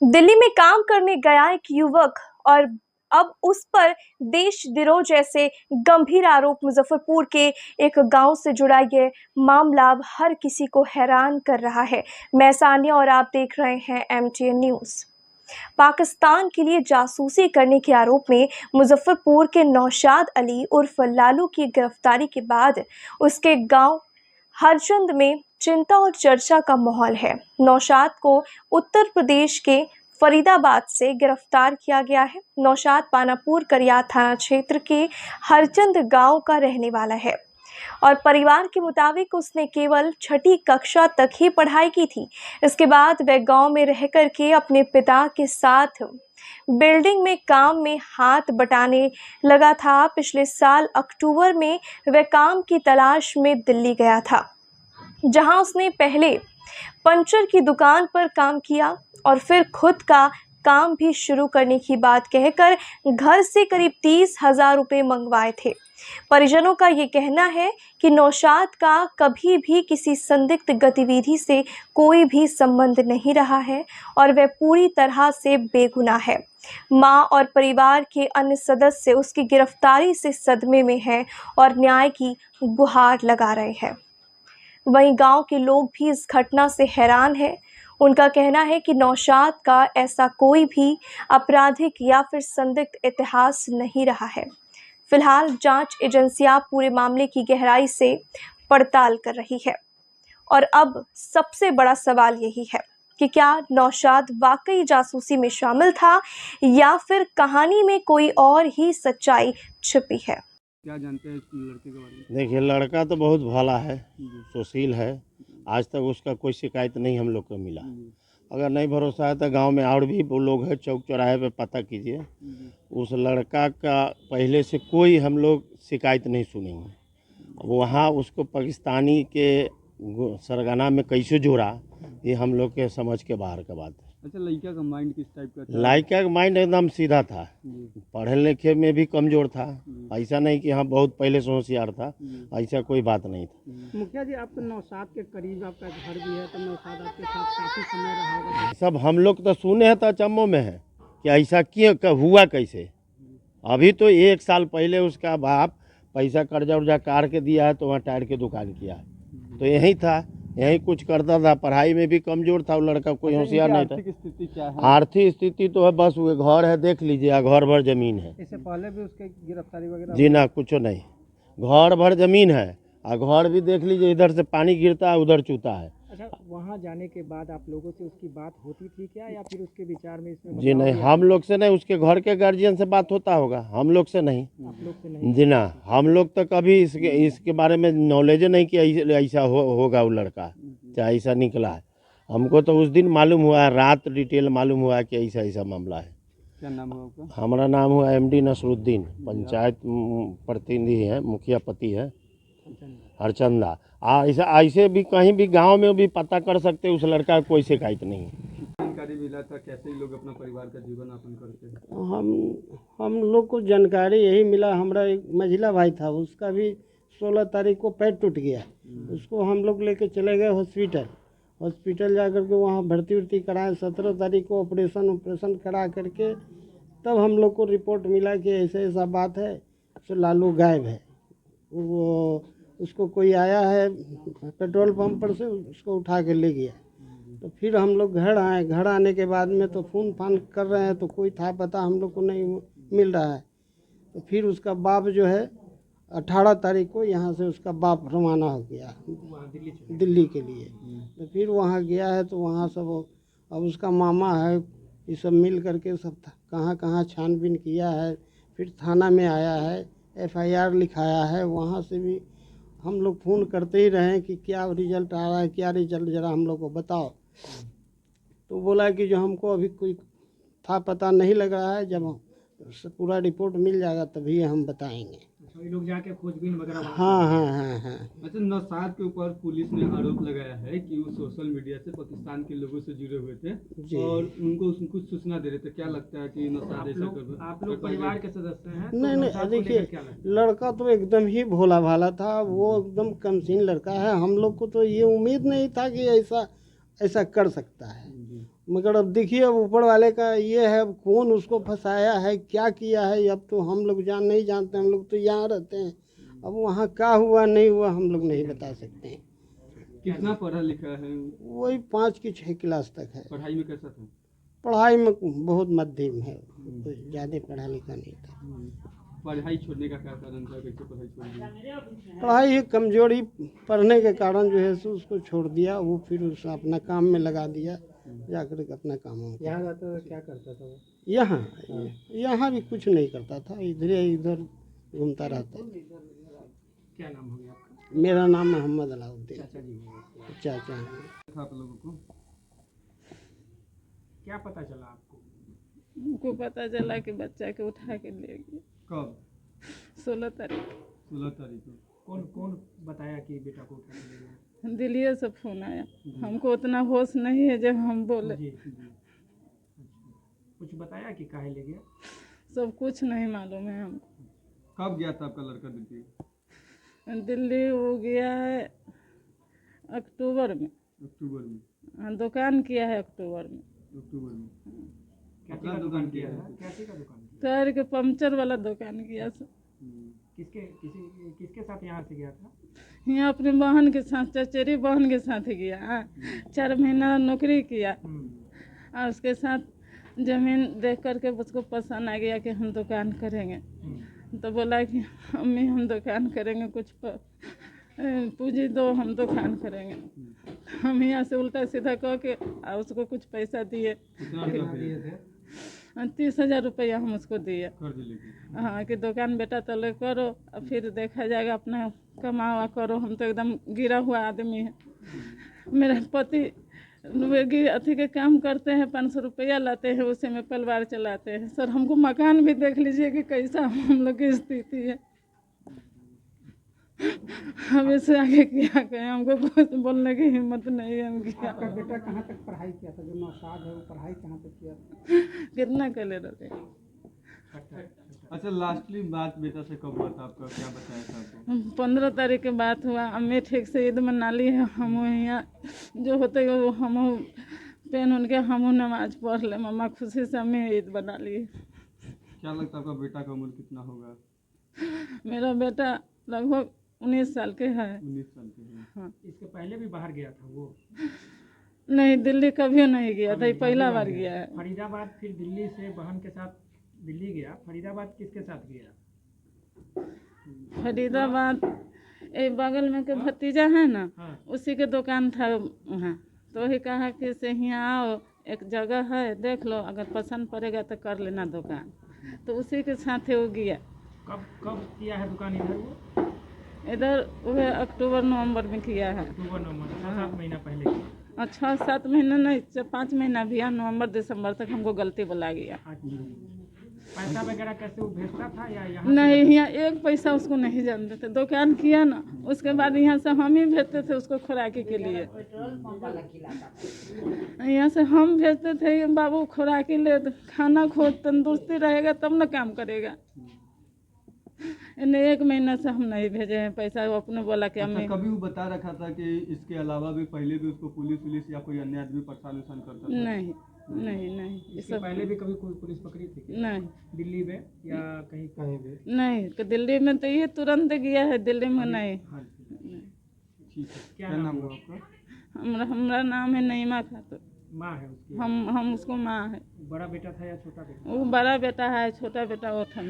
दिल्ली में काम करने गया एक युवक और अब उस पर देशद्रोह जैसे गंभीर आरोप। मुजफ्फरपुर के एक गांव से जुड़ा ये मामला अब हर किसी को हैरान कर रहा है। मैं सानिया और आप देख रहे हैं MTN न्यूज। पाकिस्तान के लिए जासूसी करने के आरोप में मुजफ्फरपुर के नौशाद अली उर्फ लालू की गिरफ्तारी के बाद उसके गांव हरचंद में चिंता और चर्चा का माहौल है। नौशाद को उत्तर प्रदेश के फरीदाबाद से गिरफ्तार किया गया है। नौशाद पानापुर करिया थाना क्षेत्र के हरचंद गांव का रहने वाला है और परिवार के मुताबिक उसने केवल 6ठी कक्षा तक ही पढ़ाई की थी। इसके बाद वह गांव में रह कर के अपने पिता के साथ बिल्डिंग में काम में हाथ बटाने लगा था। पिछले साल अक्टूबर में वह काम की तलाश में दिल्ली गया था, जहां उसने पहले पंचर की दुकान पर काम किया और फिर खुद का काम भी शुरू करने की बात कहकर घर से करीब 30,000 रुपये मंगवाए थे। परिजनों का ये कहना है कि नौशाद का कभी भी किसी संदिग्ध गतिविधि से कोई भी संबंध नहीं रहा है और वह पूरी तरह से बेगुनाह है। मां और परिवार के अन्य सदस्य उसकी गिरफ्तारी से सदमे में हैं और न्याय की गुहार लगा रहे हैं। वहीं गांव के लोग भी इस घटना से हैरान हैं। उनका कहना है कि नौशाद का ऐसा कोई भी आपराधिक या फिर संदिग्ध इतिहास नहीं रहा है। फिलहाल जांच एजेंसियां पूरे मामले की गहराई से पड़ताल कर रही है और अब सबसे बड़ा सवाल यही है कि क्या नौशाद वाकई जासूसी में शामिल था या फिर कहानी में कोई और ही सच्चाई छिपी है। क्या जानते हैं इस लड़के के बारे में? देखिए, लड़का तो बहुत भला है, सुशील है। आज तक उसका कोई शिकायत नहीं हम लोग को मिला। अगर नहीं भरोसा है तो गांव में और भी वो लोग हैं, चौक चौराहे पे पता कीजिए। उस लड़का का पहले से कोई हम लोग शिकायत नहीं सुनेंगे। वहाँ उसको पाकिस्तानी के सरगना में कैसे जोड़ा, ये हम लोग के समझ के बाहर का बात है। अच्छा, लड़का का माइंड किस टाइप का था? लड़का का माइंड एकदम सीधा था, पढ़े लिखे में भी कमज़ोर था। ऐसा नहीं कि हाँ बहुत पहले से होशियार था, ऐसा कोई बात नहीं था। मुखिया जी, आप तो नौशाद के करीब आपका घर भी है, तो नौशाद आपके साथ काफ़ी समय रहा होगा। सब हम लोग तो सुने हैं तो अचंभों में है कि ऐसा क्यों हुआ, कैसे। अभी तो 1 साल पहले उसका बाप पैसा कर्जा उर्जा कार के दिया है, तो वहाँ टायर की दुकान किया है, तो यही था, यही कुछ करता था। पढ़ाई में भी कमज़ोर था वो लड़का, कोई होशियार नहीं था। आर्थिक स्थिति क्या है? आर्थिक स्थिति तो है, बस वो घर है, देख लीजिए, घर भर ज़मीन है। इससे पहले भी उसके गिरफ्तारी वगैरह? जी ना, कुछ नहीं, घर भर ज़मीन है और घर भी देख लीजिए, इधर से पानी गिरता है, उधर चूता है। अच्छा, वहाँ जाने के बाद आप लोगों से उसकी बात होती थी क्या, या फिर उसके विचार में इसमें जी नहीं, हम लोग से नहीं, उसके घर के गार्जियन से बात होता होगा, हम लोग से नहीं। आप लोग से नहीं? जी ना, हम लोग तो कभी इसके बारे में नॉलेज नहीं कि ऐसा होगा वो लड़का, चाहे ऐसा निकला है। हमको तो उस दिन मालूम हुआ है, रात डिटेल मालूम हुआ है कि ऐसा ऐसा मामला है। क्या नाम हुआ आपका? हमारा नाम हुआ MD नसरुद्दीन, पंचायत प्रतिनिधि है, मुखिया पति है हरचंदा। ऐसे भी कहीं भी गांव में भी पता कर सकते, उस लड़का का कोई शिकायत नहीं है। जानकारी मिला था कैसे ही लोग अपना परिवार का जीवन यापन करते हैं? हम लोग को जानकारी यही मिला, हमारा एक महिला भाई था, उसका भी 16 तारीख को पैर टूट गया। उसको हम लोग लेके चले गए हॉस्पिटल जा करके वहाँ भर्ती कराए। 17 तारीख को ऑपरेशन करा करके तब हम लोग को रिपोर्ट मिला कि ऐसा बात है, तो लालू गायब है। वो उसको कोई आया है पेट्रोल पंप पर से, उसको उठा के ले गया। तो फिर हम लोग घर आए। घर आने के बाद में तो फ़ोन फान कर रहे हैं, तो कोई था पता हम लोग को नहीं मिल रहा है। तो फिर उसका बाप जो है 18 तारीख को यहाँ से उसका बाप रवाना हो गया दिल्ली के लिए। तो फिर वहाँ गया है, तो वहाँ सब अब उसका मामा है, ये सब मिल करके सब कहाँ कहाँ छानबीन किया है। फिर थाना में आया है, FIR लिखाया है। वहाँ से भी हम लोग फ़ोन करते ही रहे कि क्या रिजल्ट आ रहा है, क्या रिजल्ट ज़रा हम लोग को बताओ। तो बोला कि जो हमको अभी कोई था पता नहीं लग रहा है, जब पूरा रिपोर्ट मिल जाएगा तभी हम बताएंगे। ये लोग जाके खोजबीन वगैरह? हाँ। अच्छा, नौशाद के ऊपर पुलिस ने आरोप लगाया है कि वो सोशल मीडिया से पाकिस्तान के लोगों से जुड़े हुए थे और उनको कुछ सूचना दे रहे थे। क्या लगता है कि नौशाद ऐसा कर? आप लोग परिवार के सदस्य हैं? नहीं, देखिए, लड़का तो एकदम ही भोला भाला था, वो एकदम कमसीन लड़का है। हम लोग को तो ये उम्मीद नहीं था कि ऐसा कर सकता है। मगर अब देखिए अब ऊपर वाले का ये है, अब कौन उसको फंसाया है, क्या किया है, अब तो हम लोग नहीं जानते। हम लोग तो यहाँ रहते हैं, अब वहाँ क्या हुआ नहीं हुआ हम लोग नहीं बता सकते हैं। कितना पढ़ा लिखा है? वही 5 की 6 क्लास तक है। पढ़ाई में कैसा था? पढ़ाई में बहुत मध्यम है, कुछ ज़्यादा पढ़ा लिखा नहीं था। पढ़ाई छोड़ने का क्या कारण था? कैसे पढ़ाई छोड़ दी? पढ़ाई कमजोरी पढ़ने के कारण जो है सो उसको छोड़ दिया। वो फिर उस अपना काम में लगा दिया, जाकर के अपना काम हम यहाँ रहता था, क्या करता था वो? यहाँ भी कुछ नहीं करता था, इधर घूमता रहता। क्या नाम हो गया आपका? मेरा नाम मोहम्मद अलाउद्दीन। चाचा जी चाचा हैं। था आप लोगों को? क्या पता चला आपको? उनको पता चला कि बच्चा के उठा के ले गए कब? 16 तारीख 16 तारीख को। कौन कौन बताया कि बेटा को उठा के ले गया? दिल्ली से फोन आया। हमको उतना होश नहीं है जब हम बोले। जी जी। अच्छा, कुछ बताया कि काहे ले गया? सब कुछ नहीं मालूम है हमको। कब गया था आपका लड़का दिल्ली? दिल्ली वो गया है अक्टूबर में। अक्टूबर में? हाँ, दुकान किया है अक्टूबर में। अक्टूबर में क्या अपना का दुकान दुकान किया किया है? है? क्या का दुकान किया? टायर के पंचर वाला दुकान किया सब। किसके साथ यहाँ से गया था? यहाँ अपनी बहन के साथ, चचेरी बहन के साथ गया। हाँ, 4 महीना नौकरी किया और उसके साथ ज़मीन देख करके उसको पसंद आ गया कि हम दुकान करेंगे। तो बोला कि अम्मी हम दुकान करेंगे, कुछ पूंजी दो, हम दुकान करेंगे। हम यहाँ से उल्टा सीधा कह के और उसको कुछ पैसा दिए। कितना रुपया दिए थे? 30,000 रुपया हम उसको दिए। कर्ज लेके? हाँ, कि दुकान बेटा तले करो और फिर देखा जाएगा, अपना कमावा करो। हम तो एकदम गिरा हुआ आदमी है। मेरा पति अथी के काम करते हैं, 500 रुपया लाते हैं, उसी में परिवार चलाते हैं। सर हमको मकान भी देख लीजिए कि कैसा हम लोग की स्थिति है। हम इससे आगे क्या कहें, हमको कुछ बोलने की हिम्मत नहीं है। हम क्या आपका बेटा कहाँ तक पढ़ाई किया था? जो नौशाद है वो पढ़ाई कहाँ तक किया था? कितना कर ले रहे थे। अच्छा, लास्टली बात बेटा से कब हुआ था आपका? क्या बताया था आपको? 15 तारीख के बात हुआ। अम्मी ठीक से ईद मना ली है। हम यहाँ जो होते वो हम पेन उनके हम नमाज पढ़ ले। मम्मा खुशी से अम्मी ईद बना ली। क्या लगता है आपका बेटा का उम्र कितना होगा? मेरा बेटा लगभग 19 साल के है। 19 साल के हैं। हाँ, इसके पहले भी बाहर गया था वो? नहीं, दिल्ली कभी नहीं गया था, ये पहला बार गया है। फरीदाबाद, फिर दिल्ली से बहन के साथ दिल्ली गया। फरीदाबाद किसके साथ गया? फरीदाबाद ये बगल में के भतीजा है ना, हाँ। उसी के दुकान था वहाँ। तो वही कहा कि से यहाँ आओ, एक जगह है देख लो, अगर पसंद पड़ेगा तो कर लेना दुकान। तो उसी के साथ वो गया। कब कब किया है दुकान इधर वो? इधर वह अक्टूबर नवंबर में किया है। अक्टूबर नवंबर, 6-7 महीना पहले किया। और 6-7 महीना नहीं, 5 महीना भी है। नवंबर दिसंबर तक हमको गलती बुला गया। अच्छा, पैसा वगैरह कैसे वो भेजता था या यहाँ से? नहीं, यहाँ एक पैसा उसको नहीं जानते थे। दुकान किया ना, उसके बाद यहाँ से हम ही भेजते थे उसको खुराकी के लिए। यहाँ से हम भेजते थे कि बाबू खुराकी ले, खाना खो, तंदुरुस्ती रहेगा तब ना काम करेगा। इन्हें 1 महीना से हम नहीं भेजे हैं पैसा। वो अपने बोला कि अच्छा, अम्मी। कभी वो बता रखा था कि इसके अलावा भी पहले भी उसको पुलिस या कोई अन्य आदमी परेशान करता था? नहीं नहीं नहीं, ये इसके सब पहले भी कभी कोई पुलिस पकड़ी थी क्या? नहीं दिल्ली में या कहीं भी? नहीं, कि दिल्ली में तो ये तुरंत गया है, दिल्ली में नहीं। हाँ जी, ठीक है। क्या क्या नाम हुआ? हुआ आपका? हमारा नाम है नईमा खातून। माँ है उसकी? हम उसको माँ है। बड़ा बेटा था या छोटा बेटा? वो बड़ा बेटा है, छोटा बेटा वो था।